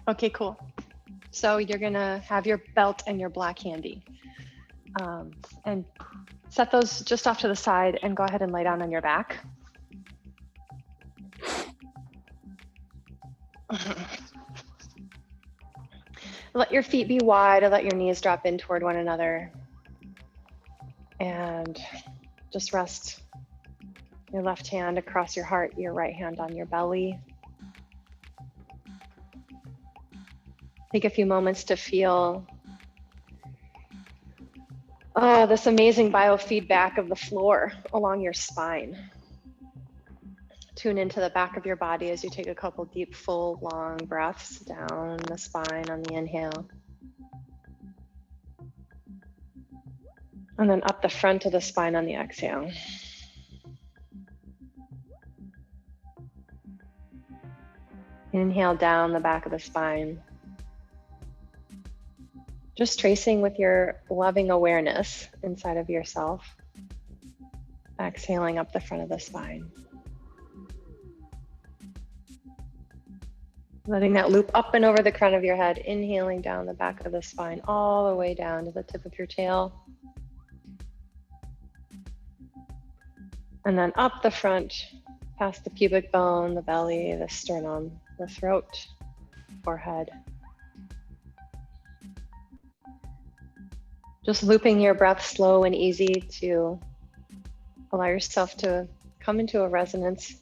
Okay, cool. So you're gonna have your belt and your block handy. And set those just off to the side and go ahead and lay down on your back. Let your feet be wide and let your knees drop in toward one another. And just rest your left hand across your heart, your right hand on your belly. Take a few moments to feel this amazing biofeedback of the floor along your spine. Tune into the back of your body as you take a couple deep, full, long breaths down the spine on the inhale. And then up the front of the spine on the exhale. Inhale down the back of the spine. Just tracing with your loving awareness inside of yourself. Exhaling up the front of the spine. Letting that loop up and over the crown of your head. Inhaling down the back of the spine, all the way down to the tip of your tail. And then up the front, past the pubic bone, the belly, the sternum, the throat, forehead. Just looping your breath slow and easy to allow yourself to come into a resonance.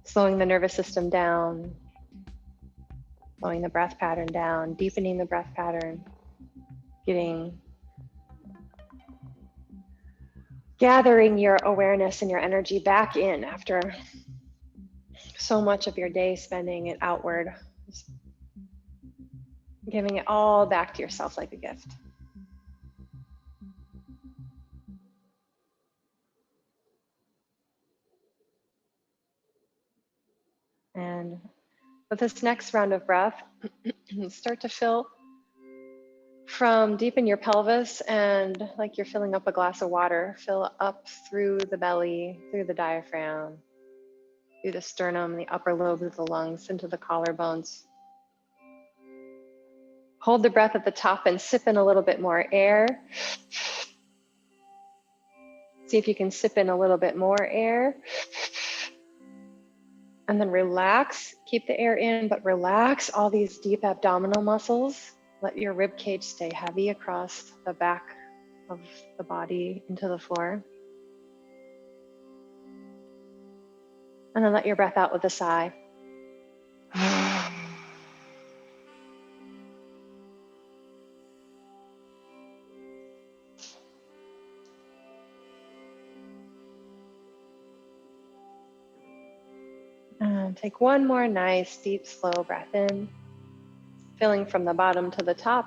Slowing the nervous system down, slowing the breath pattern down, deepening the breath pattern, gathering your awareness and your energy back in after so much of your day spending it outward. Giving it all back to yourself like a gift. And with this next round of breath, start to fill from deep in your pelvis and like you're filling up a glass of water, fill up through the belly, through the diaphragm, through the sternum, the upper lobes of the lungs, into the collarbones. Hold the breath at the top and sip in a little bit more air. See if you can sip in a little bit more air. And then relax, keep the air in, but relax all these deep abdominal muscles. Let your rib cage stay heavy across the back of the body into the floor. And then let your breath out with a sigh. And take one more nice, deep, slow breath in, filling from the bottom to the top.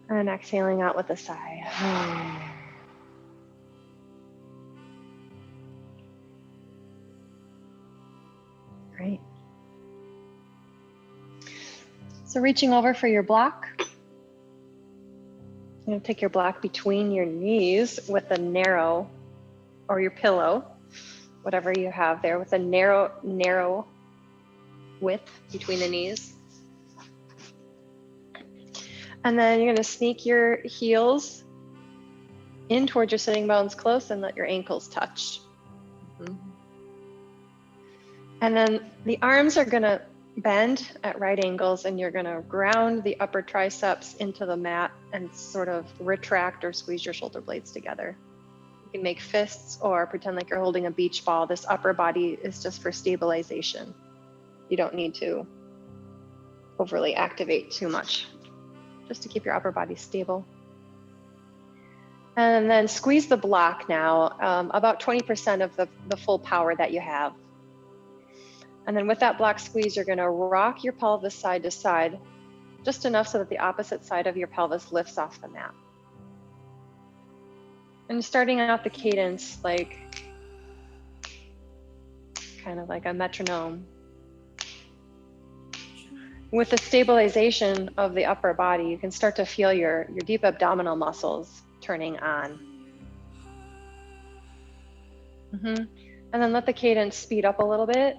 And exhaling out with a sigh. Great. So reaching over for your block. You're gonna take your block between your knees with a narrow, or your pillow, whatever you have there, with a narrow width between the knees. And then you're gonna sneak your heels in towards your sitting bones close and let your ankles touch. And then the arms are gonna bend at right angles and you're gonna ground the upper triceps into the mat and sort of retract or squeeze your shoulder blades together. You can make fists or pretend like you're holding a beach ball. This upper body is just for stabilization. You don't need to overly activate too much, just to keep your upper body stable. And then squeeze the block now, about 20% of the full power that you have. And then with that block squeeze, you're gonna rock your pelvis side to side, just enough so that the opposite side of your pelvis lifts off the mat. And starting out the cadence like, kind of like a metronome. With the stabilization of the upper body, you can start to feel your deep abdominal muscles turning on. And then let the cadence speed up a little bit.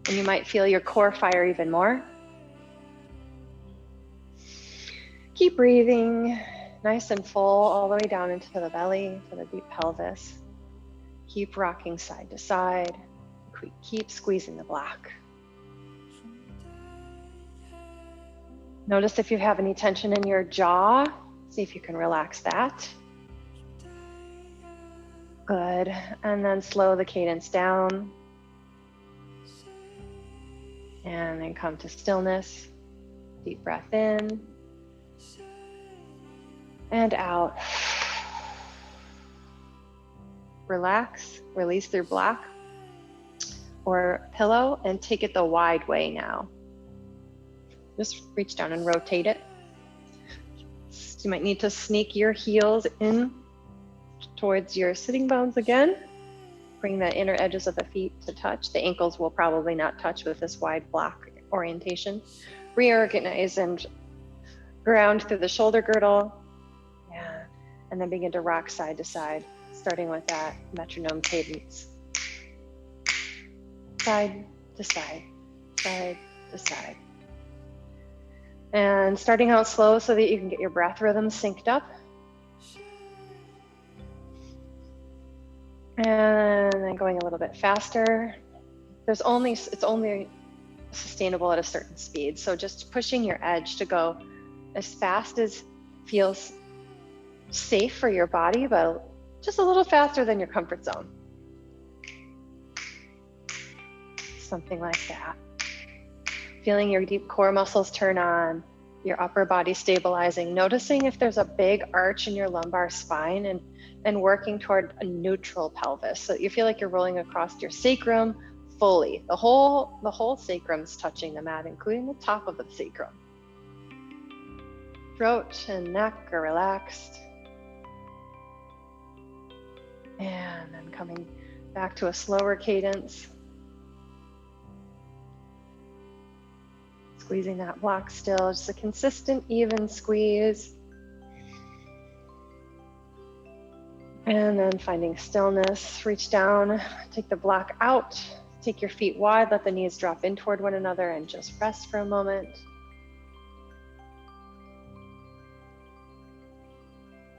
And you might feel your core fire even more. Keep breathing nice and full all the way down into the belly, to the deep pelvis. Keep rocking side to side. Keep squeezing the block. Notice if you have any tension in your jaw. See if you can relax that. Good. And then slow the cadence down. And then come to stillness. Deep breath in. And out. Relax, release your block or pillow and take it the wide way now. Just reach down and rotate it. So you might need to sneak your heels in towards your sitting bones again. Bring the inner edges of the feet to touch. The ankles will probably not touch with this wide block orientation. Reorganize and ground through the shoulder girdle. Yeah. And then begin to rock side to side, starting with that metronome cadence. Side to side, side to side. And starting out slow so that you can get your breath rhythm synced up. And then going a little bit faster. It's only sustainable at a certain speed. So just pushing your edge to go as fast as feels safe for your body, but just a little faster than your comfort zone. Something like that. Feeling your deep core muscles turn on, your upper body stabilizing, noticing if there's a big arch in your lumbar spine and working toward a neutral pelvis. So you feel like you're rolling across your sacrum fully. The whole sacrum's touching the mat, including the top of the sacrum. Throat and neck are relaxed. And then coming back to a slower cadence. Squeezing that block still, just a consistent, even squeeze. And then finding stillness, reach down, take the block out, take your feet wide, let the knees drop in toward one another and just rest for a moment.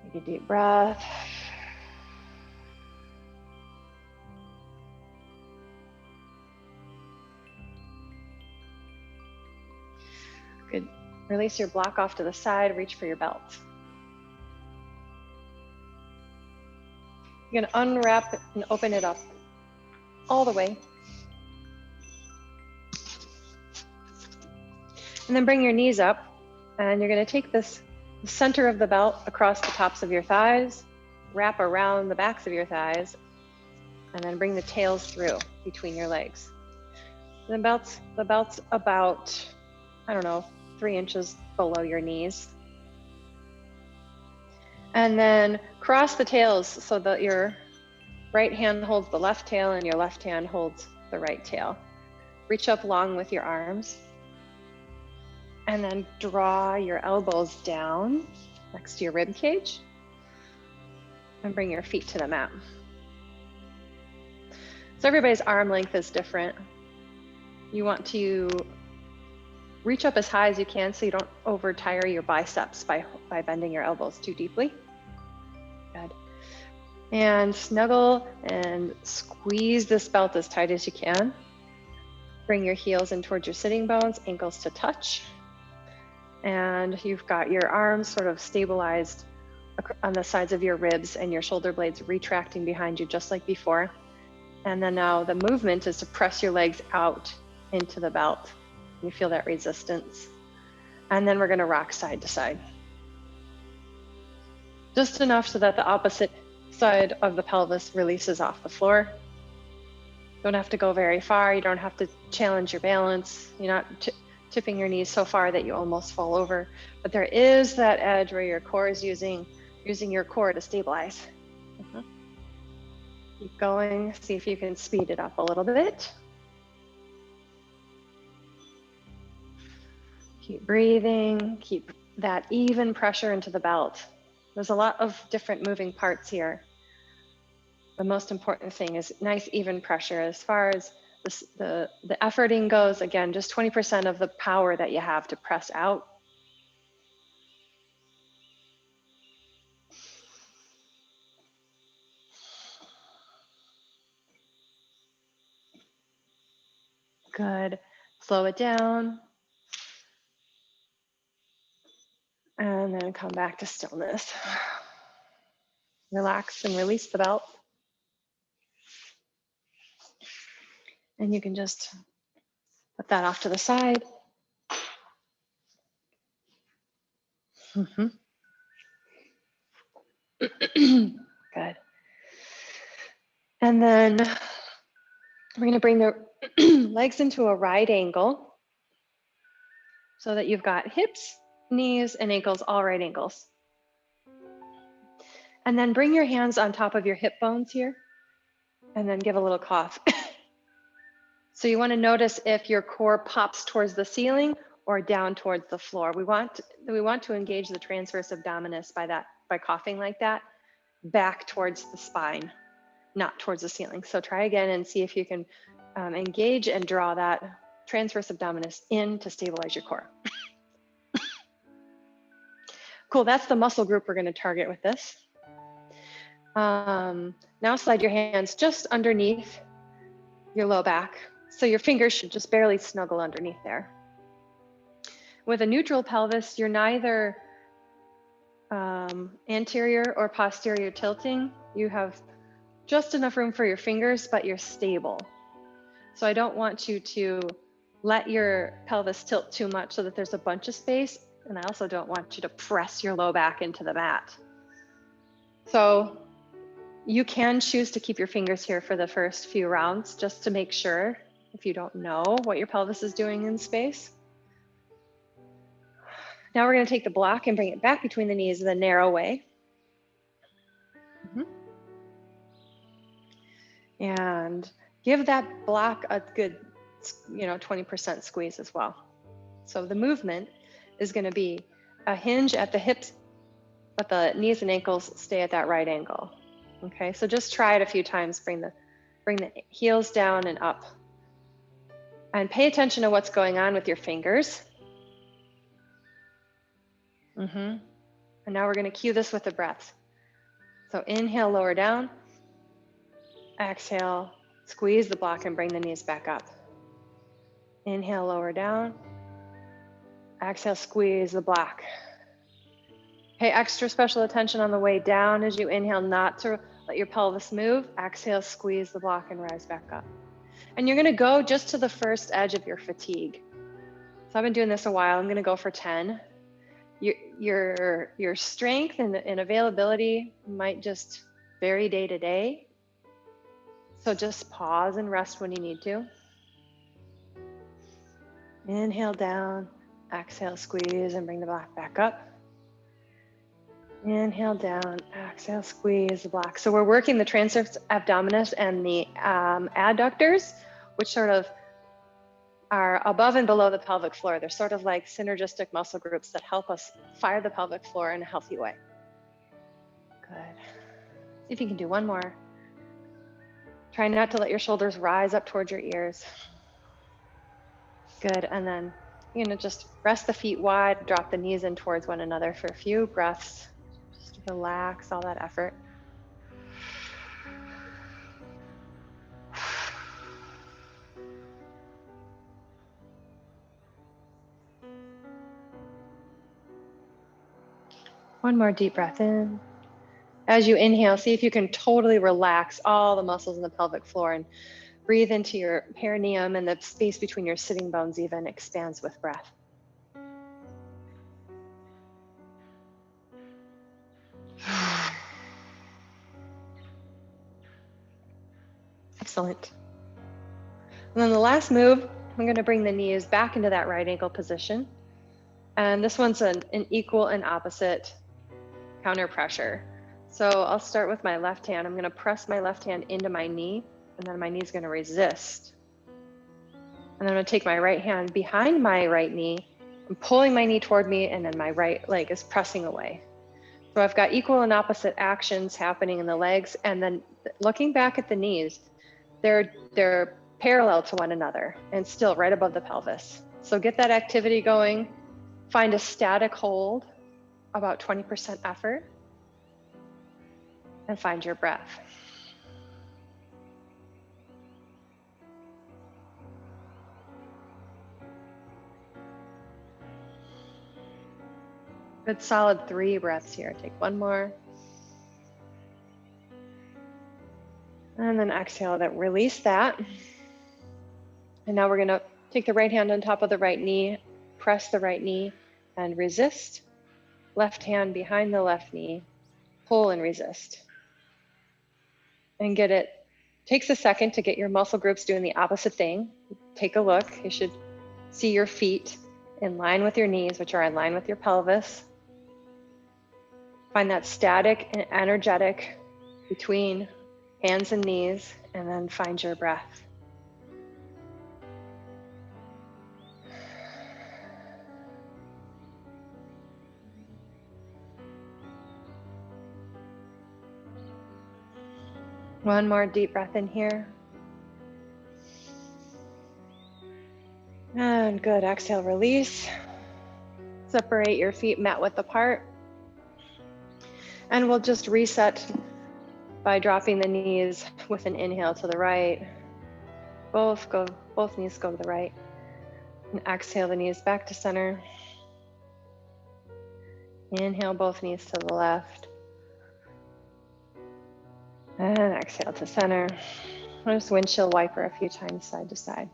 Take a deep breath. Good. Release your block off to the side, reach for your belt. You're gonna unwrap it and open it up all the way. And then bring your knees up and you're gonna take the center of the belt across the tops of your thighs, wrap around the backs of your thighs, and then bring the tails through between your legs. The belt's about, I don't know, 3 inches below your knees. And then cross the tails so that your right hand holds the left tail and your left hand holds the right tail. Reach up long with your arms. And then draw your elbows down next to your rib cage. And bring your feet to the mat. So everybody's arm length is different. You want to reach up as high as you can so you don't over-tire your biceps by bending your elbows too deeply. Good. And snuggle and squeeze this belt as tight as you can. Bring your heels in towards your sitting bones, ankles to touch. And you've got your arms sort of stabilized on the sides of your ribs and your shoulder blades retracting behind you just like before. And then now the movement is to press your legs out into the belt. You feel that resistance. And then we're gonna rock side to side. Just enough so that the opposite side of the pelvis releases off the floor. Don't have to go very far. You don't have to challenge your balance. You're not tipping your knees so far that you almost fall over. But there is that edge where your core is using your core to stabilize. Keep going. See if you can speed it up a little bit. Keep breathing, keep that even pressure into the belt. There's a lot of different moving parts here. The most important thing is nice even pressure. As far as the efforting goes, again, just 20% of the power that you have to press out. Good. Slow it down. And then come back to stillness. Relax and release the belt. And you can just put that off to the side. Good. And then we're going to bring the legs into a right angle so that you've got hips, knees, and ankles all right angles. And then bring your hands on top of your hip bones here and then give a little cough. So you want to notice if your core pops towards the ceiling or down towards the floor. We want to engage the transverse abdominis by coughing like that, back towards the spine, not towards the ceiling. So try again and see if you can engage and draw that transverse abdominis in to stabilize your core. Cool, that's the muscle group we're going to target with this. Now slide your hands just underneath your low back. So your fingers should just barely snuggle underneath there. With a neutral pelvis, you're neither anterior or posterior tilting. You have just enough room for your fingers, but you're stable. So I don't want you to let your pelvis tilt too much so that there's a bunch of space. And I also don't want you to press your low back into the mat. So you can choose to keep your fingers here for the first few rounds, just to make sure if you don't know what your pelvis is doing in space. Now we're going to take the block and bring it back between the knees in the narrow way. And give that block a good, 20% squeeze as well. So the movement is going to be a hinge at the hips, but the knees and ankles stay at that right angle. Okay, so just try it a few times. Bring the heels down and up. And pay attention to what's going on with your fingers. And now we're going to cue this with the breath. So inhale, lower down. Exhale, squeeze the block and bring the knees back up. Inhale, lower down. Exhale, squeeze the block. Pay extra special attention on the way down as you inhale, not to let your pelvis move. Exhale, squeeze the block and rise back up. And you're going to go just to the first edge of your fatigue. So I've been doing this a while. I'm going to go for 10. Your strength and availability might just vary day to day. So just pause and rest when you need to. Inhale down, exhale, squeeze and bring the block back up. Inhale down, exhale, squeeze the block. So we're working the transverse abdominis and the adductors, which sort of are above and below the pelvic floor. They're sort of like synergistic muscle groups that help us fire the pelvic floor in a healthy way. Good. See if you can do one more. Try not to let your shoulders rise up towards your ears. Good, and then you're gonna just rest the feet wide, drop the knees in towards one another for a few breaths. Just relax all that effort. One more deep breath in. As you inhale, see if you can totally relax all the muscles in the pelvic floor and breathe into your perineum, and the space between your sitting bones even expands with breath. Excellent. And then the last move, I'm going to bring the knees back into that right ankle position. And this one's an equal and opposite counter pressure. So I'll start with my left hand. I'm going to press my left hand into my knee, and then my knee's going to resist. And I'm going to take my right hand behind my right knee. I'm pulling my knee toward me, and then my right leg is pressing away. So I've got equal and opposite actions happening in the legs, and then looking back at the knees, they're parallel to one another and still right above the pelvis. So get that activity going, find a static hold, about 20% effort, and find your breath. Good solid 3 breaths here. Take one more. And then exhale that, release that. And now we're gonna take the right hand on top of the right knee, press the right knee and resist. Left hand behind the left knee, pull and resist. And get it, takes a second to get your muscle groups doing the opposite thing. Take a look, you should see your feet in line with your knees, which are in line with your pelvis. Find that static and energetic between hands and knees, and then find your breath. One more deep breath in here. And good, exhale, release. Separate your feet mat width apart. And we'll just reset by dropping the knees with an inhale to the right. Both knees go to the right. And exhale the knees back to center. Inhale both knees to the left. And exhale to center. I'll just windshield wiper a few times side to side.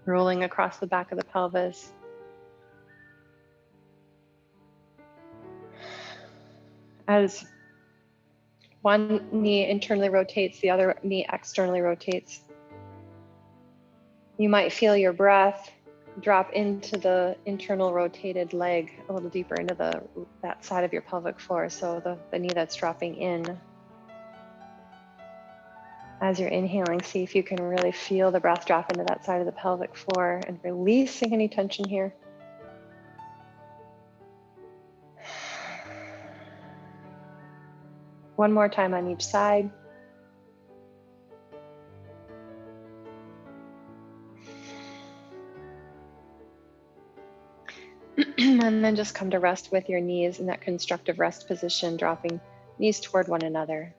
Rolling across the back of the pelvis. As one knee internally rotates, the other knee externally rotates. You might feel your breath drop into the internal rotated leg a little deeper into that side of your pelvic floor. So the knee that's dropping in. As you're inhaling, see if you can really feel the breath drop into that side of the pelvic floor and releasing any tension here. One more time on each side. And then just come to rest with your knees in that constructive rest position, dropping knees toward one another.